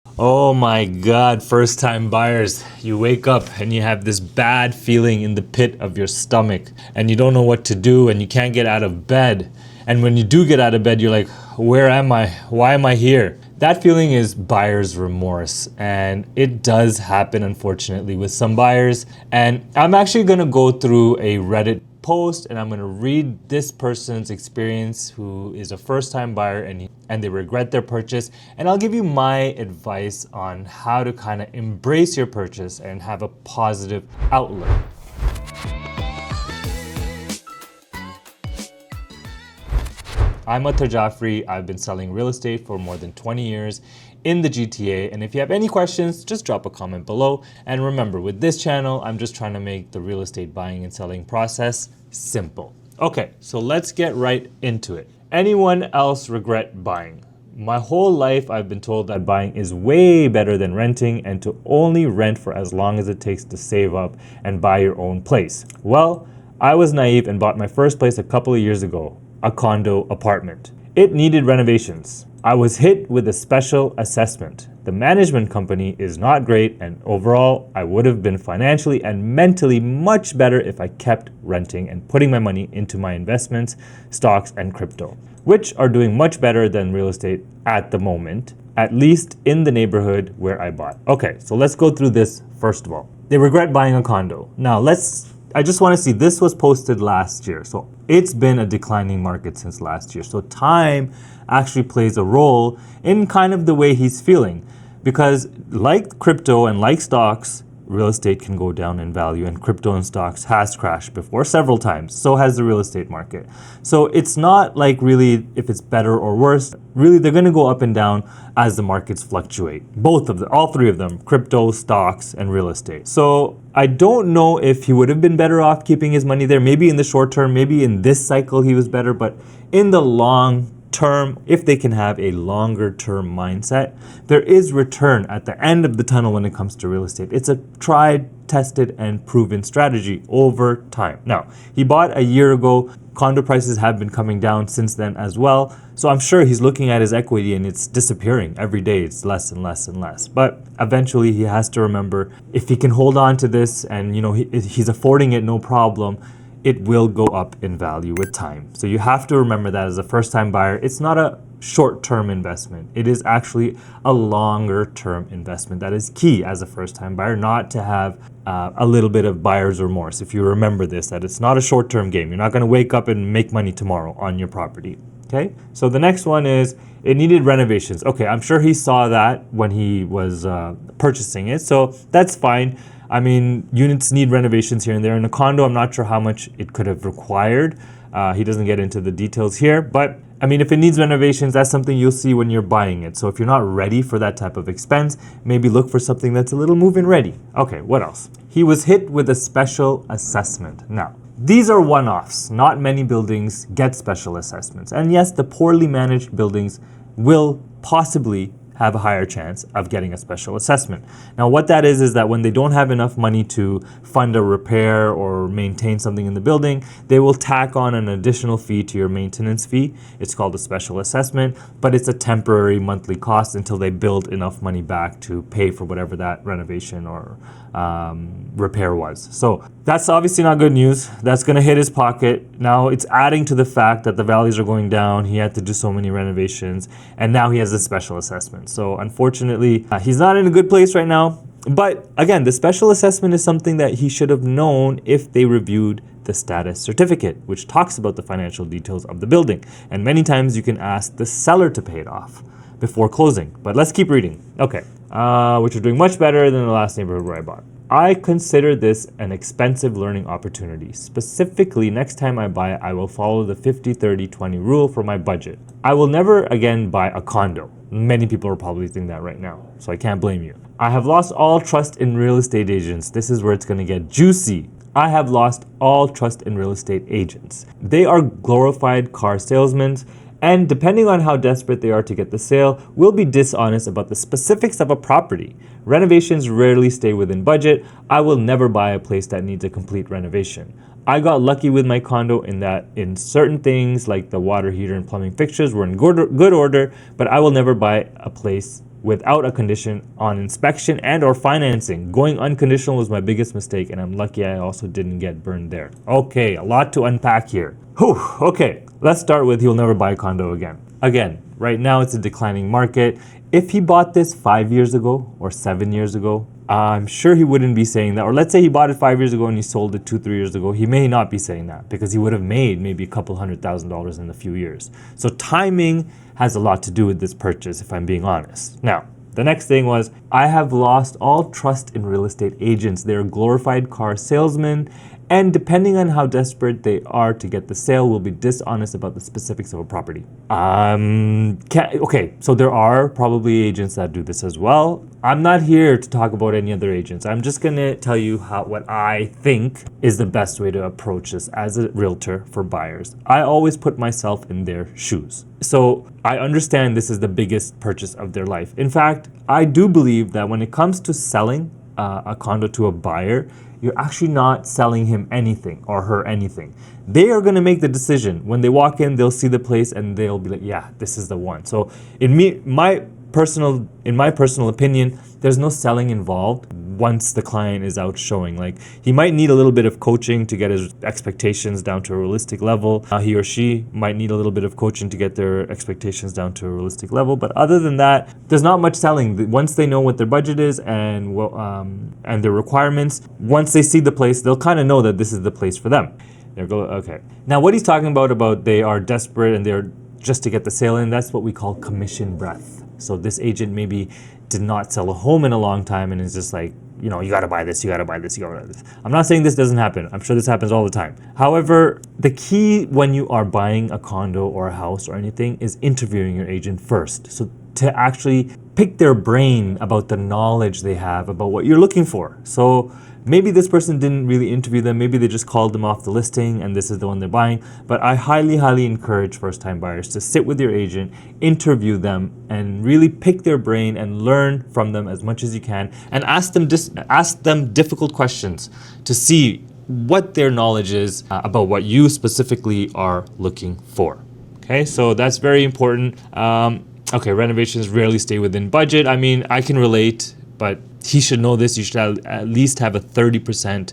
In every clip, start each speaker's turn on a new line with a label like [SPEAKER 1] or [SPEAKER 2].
[SPEAKER 1] Oh my God, first time buyers. You wake up and you have this bad feeling in the pit of your stomach and you don't know what to do and you can't get out of bed. And when you do get out of bed, you're like, where am I? Why am I here? That feeling is buyer's remorse, and it does happen unfortunately with some buyers. And I'm actually gonna go through a Reddit post and I'm going to read this person's experience who is a first-time buyer and they regret their purchase, and I'll give you my advice on how to kind of embrace your purchase and have a positive outlook. I'm Atar Jaffrey. I've been selling real estate for more than 20 years in the GTA, and if you have any questions, just drop a comment below. And remember, with this channel, I'm just trying to make the real estate buying and selling process simple. Okay, so let's get right into it. Anyone else regret buying? My whole life, I've been told that buying is way better than renting and to only rent for as long as it takes to save up and buy your own place. Well, I was naive and bought my first place a couple of years ago. A condo apartment. It needed renovations. I was hit with a special assessment. The management company is not great, and overall, I would have been financially and mentally much better if I kept renting and putting my money into my investments, stocks, and crypto, which are doing much better than real estate at the moment, at least in the neighborhood where I bought. Okay, so let's go through this first of all. They regret buying a condo. Now, I just want to see, this was posted last year. So it's been a declining market since last year. So time actually plays a role in kind of the way he's feeling. Because like crypto and like stocks, real estate can go down in value, and crypto and stocks has crashed before several times. So has the real estate market. So it's not like really if it's better or worse. Really, they're going to go up and down as the markets fluctuate. Both of them, all three of them, crypto, stocks, and real estate. So I don't know if he would have been better off keeping his money there. Maybe in the short term, maybe in this cycle he was better, but in the long term, if they can have a longer term mindset, there is return at the end of the tunnel when it comes to real estate. It's a tried, tested, and proven strategy over time. Now, he bought a year ago. Condo prices have been coming down since then as well. So I'm sure he's looking at his equity and it's disappearing every day. It's less and less and less. But eventually he has to remember, if he can hold on to this and he's affording it no problem, it will go up in value with time. So you have to remember that as a first-time buyer, it's not a short-term investment. It is actually a longer-term investment. That is key as a first-time buyer, not to have a little bit of buyer's remorse. If you remember this, that it's not a short-term game. You're not going to wake up and make money tomorrow on your property. Okay, so the next one is it needed renovations. Okay, I'm sure he saw that when he was purchasing it, so that's fine. I mean, units need renovations here and there. In a condo, I'm not sure how much it could have required. He doesn't get into the details here, but I mean, if it needs renovations, that's something you'll see when you're buying it. So if you're not ready for that type of expense, maybe look for something that's a little move-in ready. Okay, what else? He was hit with a special assessment. Now, these are one-offs. Not many buildings get special assessments. And yes, the poorly managed buildings will possibly have a higher chance of getting a special assessment. Now, what that is that when they don't have enough money to fund a repair or maintain something in the building, they will tack on an additional fee to your maintenance fee. It's called a special assessment, but it's a temporary monthly cost until they build enough money back to pay for whatever that renovation or repair was. So that's obviously not good news. That's going to hit his pocket. Now it's adding to the fact that the values are going down. He had to do so many renovations, and now he has a special assessment. So unfortunately, he's not in a good place right now. But again, the special assessment is something that he should have known if they reviewed the status certificate, which talks about the financial details of the building. And many times you can ask the seller to pay it off before closing. But let's keep reading. Okay, which are doing much better than the last neighborhood where I bought. I consider this an expensive learning opportunity. Specifically, next time I buy, I will follow the 50-30-20 rule for my budget. I will never again buy a condo. Many people are probably thinking that right now, so I can't blame you. I have lost all trust in real estate agents. This is where it's going to get juicy. I have lost all trust in real estate agents. They are glorified car salesmen, and depending on how desperate they are to get the sale, will be dishonest about the specifics of a property. Renovations rarely stay within budget. I will never buy a place that needs a complete renovation. I got lucky with my condo in that in certain things like the water heater and plumbing fixtures were in good order, but I will never buy a place without a condition on inspection and or financing. Going unconditional was my biggest mistake, and I'm lucky I also didn't get burned there. Okay, a lot to unpack here. Whew, okay, let's start with he'll never buy a condo again. Again, right now it's a declining market. If he bought this 5 years ago or 7 years ago, I'm sure he wouldn't be saying that. Or let's say he bought it 5 years ago and he sold it 2-3 years ago. He may not be saying that because he would have made maybe a couple $100,000 in a few years. So timing has a lot to do with this purchase, if I'm being honest. Now, the next thing was, I have lost all trust in real estate agents. They're glorified car salesmen, and depending on how desperate they are to get the sale, will be dishonest about the specifics of a property. Okay, so there are probably agents that do this as well. I'm not here to talk about any other agents. I'm just gonna tell you what I think is the best way to approach this as a realtor for buyers. I always put myself in their shoes. So I understand this is the biggest purchase of their life. In fact, I do believe that when it comes to selling a condo to a buyer, you're actually not selling him anything or her anything. They are going to make the decision. When they walk in, they'll see the place and they'll be like, yeah, this is the one. So in my personal opinion, there's no selling involved once the client is out showing. Like, he might need a little bit of coaching to get his expectations down to a realistic level. He or she might need a little bit of coaching to get their expectations down to a realistic level. But other than that, there's not much selling. Once they know what their budget is and their requirements, once they see the place, they'll kind of know that this is the place for them. Okay. Now, what he's talking about they are desperate and they're just to get the sale in, that's what we call commission breath. So this agent maybe did not sell a home in a long time and is just like, you gotta buy this, you gotta buy this, you gotta buy this. I'm not saying this doesn't happen. I'm sure this happens all the time. However, the key when you are buying a condo or a house or anything is interviewing your agent first. So to actually pick their brain about the knowledge they have about what you're looking for. So maybe this person didn't really interview them. Maybe they just called them off the listing and this is the one they're buying. But I highly, highly encourage first-time buyers to sit with your agent, interview them, and really pick their brain and learn from them as much as you can. And ask them difficult questions to see what their knowledge is about what you specifically are looking for. Okay, so that's very important. Okay, renovations rarely stay within budget. I mean, I can relate, but he should know this. You should at least have a 30%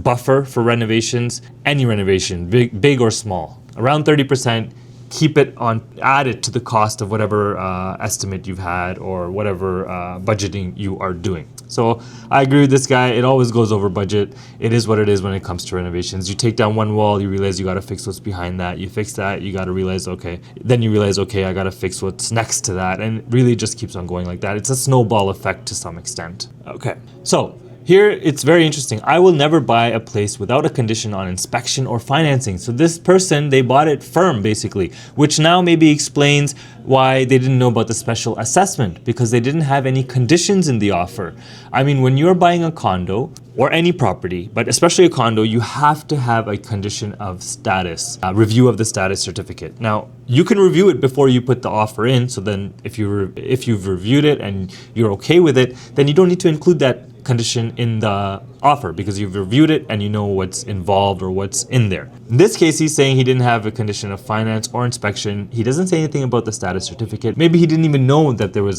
[SPEAKER 1] buffer for renovations. Any renovation, big or small, around 30%. Keep it on, add it to the cost of whatever estimate you've had or whatever budgeting you are doing. So I agree with this guy. It always goes over budget. It is what it is when it comes to renovations. You take down one wall, you realize you got to fix what's behind that. You fix that, you got to realize, okay. Then you realize, okay, I got to fix what's next to that. And it really just keeps on going like that. It's a snowball effect to some extent. Okay, so here, it's very interesting. I will never buy a place without a condition on inspection or financing. So this person, they bought it firm, basically, which now maybe explains why they didn't know about the special assessment, because they didn't have any conditions in the offer. I mean, when you're buying a condo or any property, but especially a condo, you have to have a condition of status, review of the status certificate. Now, you can review it before you put the offer in. So then if you've reviewed it and you're okay with it, then you don't need to include that condition in the offer because you've reviewed it and you know what's involved or what's in there. In this case, he's saying he didn't have a condition of finance or inspection. He doesn't say anything about the status certificate. Maybe he didn't even know that there was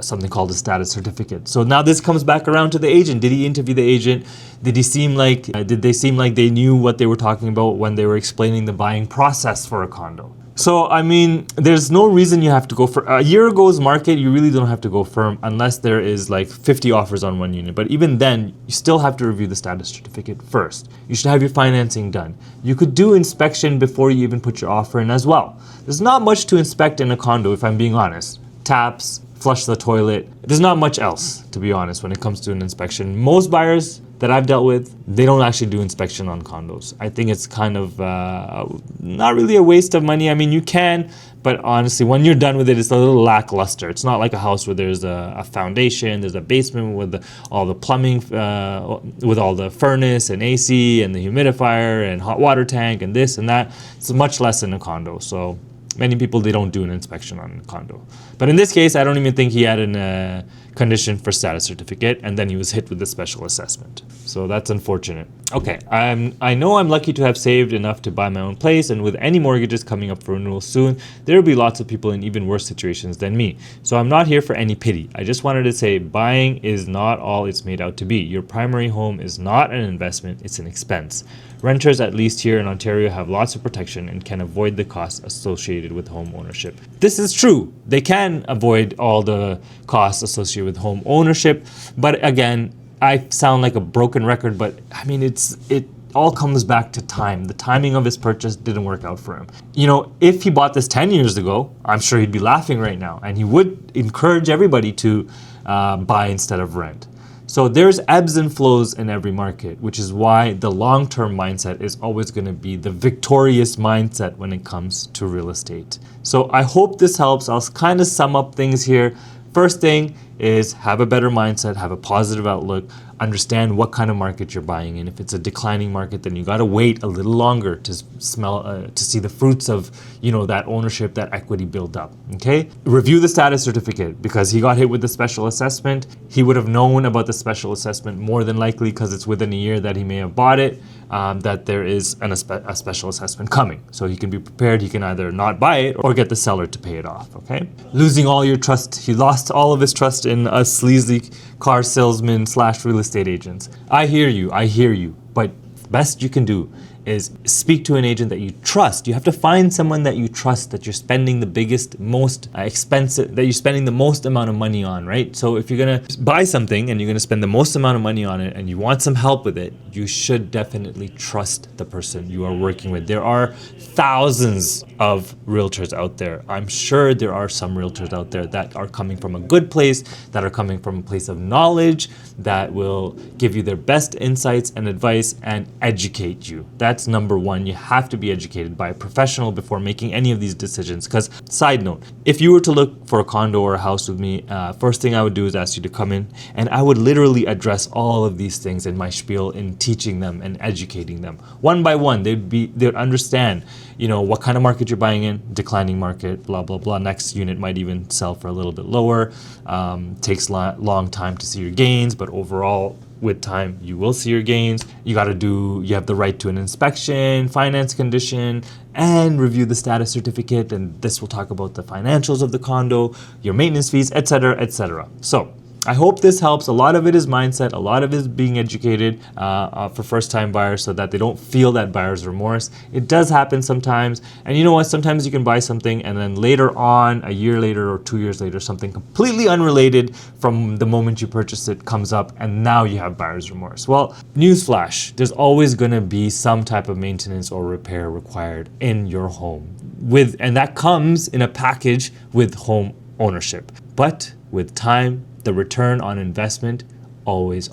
[SPEAKER 1] something called a status certificate. So now this comes back around to the agent. Did he interview the agent? Did they seem like they knew what they were talking about when they were explaining the buying process for a condo? So, I mean, there's no reason you have to go for a year ago's market. You really don't have to go firm unless there is like 50 offers on one unit. But even then, you still have to review the status certificate first. You should have your financing done. You could do inspection before you even put your offer in as well. There's not much to inspect in a condo, if I'm being honest. Taps, flush the toilet. There's not much else, to be honest, when it comes to an inspection. Most buyers that I've dealt with, they don't actually do inspection on condos. I think it's kind of not really a waste of money. I mean, you can, but honestly, when you're done with it, it's a little lackluster. It's not like a house where there's a foundation, there's a basement with all the plumbing, with all the furnace and AC and the humidifier and hot water tank and this and that. It's much less in a condo. So many people, they don't do an inspection on a condo. But in this case, I don't even think he had a condition for status certificate, and then he was hit with the special assessment. So that's unfortunate. Okay, I know I'm lucky to have saved enough to buy my own place, and with any mortgages coming up for renewal soon, there will be lots of people in even worse situations than me. So I'm not here for any pity. I just wanted to say buying is not all it's made out to be. Your primary home is not an investment, it's an expense. Renters, at least here in Ontario, have lots of protection and can avoid the costs associated with home ownership. This is true. They can avoid all the costs associated with home ownership, but again, I sound like a broken record, but I mean, it all comes back to time. The timing of his purchase didn't work out for him. You know, if he bought this 10 years ago, I'm sure he'd be laughing right now, and he would encourage everybody to buy instead of rent. So there's ebbs and flows in every market, which is why the long-term mindset is always going to be the victorious mindset when it comes to real estate. So I hope this helps. I'll kind of sum up things here. First thing is have a better mindset, have a positive outlook, understand what kind of market you're buying in. If it's a declining market, then you got to wait a little longer to to see the fruits of, you know, that ownership, that equity build up. Okay, review the status certificate, because he got hit with the special assessment. He would have known about the special assessment more than likely, because it's within a year that he may have bought it, that there is a special assessment coming. So he can be prepared. He can either not buy it or get the seller to pay it off. Okay, losing all your trust. He lost all of his trust in us sleazy car salesmen / real estate agents. I hear you, but best you can do is speak to an agent that you trust. You have to find someone that you trust, that you're spending the biggest, most expensive, that you're spending the most amount of money on, right? So if you're gonna buy something and you're gonna spend the most amount of money on it and you want some help with it, you should definitely trust the person you are working with. There are thousands of realtors out there. I'm sure there are some realtors out there that are coming from a good place, that are coming from a place of knowledge, that will give you their best insights and advice and educate you. That's number one. You have to be educated by a professional before making any of these decisions. Because, side note, if you were to look for a condo or a house with me, first thing I would do is ask you to come in, and I would literally address all of these things in my spiel, in teaching them and educating them. One by one, they'd understand, you know, what kind of market you're buying in, declining market, blah, blah, blah. Next unit might even sell for a little bit lower. Takes long time to see your gains, but overall, with time, you will see your gains. You have the right to an inspection, finance condition, and review the status certificate. And this will talk about the financials of the condo, your maintenance fees, etc., etc. So I hope this helps. A lot of it is mindset. A lot of it is being educated for first-time buyers so that they don't feel that buyer's remorse. It does happen sometimes. And you know what? Sometimes you can buy something and then later on, a year later or 2 years later, something completely unrelated from the moment you purchased it comes up, and now you have buyer's remorse. Well, newsflash, there's always going to be some type of maintenance or repair required in your home. And that comes in a package with home ownership. But with time, the return on investment always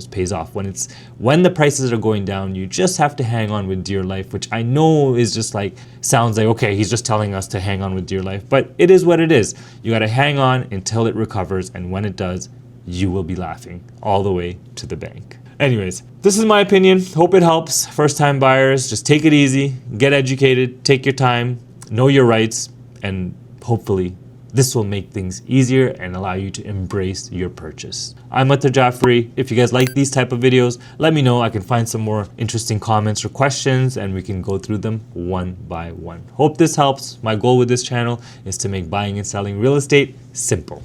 [SPEAKER 1] pays off. When the prices are going down, you just have to hang on with dear life, which I know is just like, sounds like, okay, he's just telling us to hang on with dear life, but it is what it is. You got to hang on until it recovers, and when it does, you will be laughing all the way to the bank. Anyways, this is my opinion. Hope it helps. First-time buyers, just take it easy, get educated, take your time, know your rights, and hopefully this will make things easier and allow you to embrace your purchase. I'm Mr. Jaffrey. If you guys like these type of videos, let me know. I can find some more interesting comments or questions and we can go through them one by one. Hope this helps. My goal with this channel is to make buying and selling real estate simple.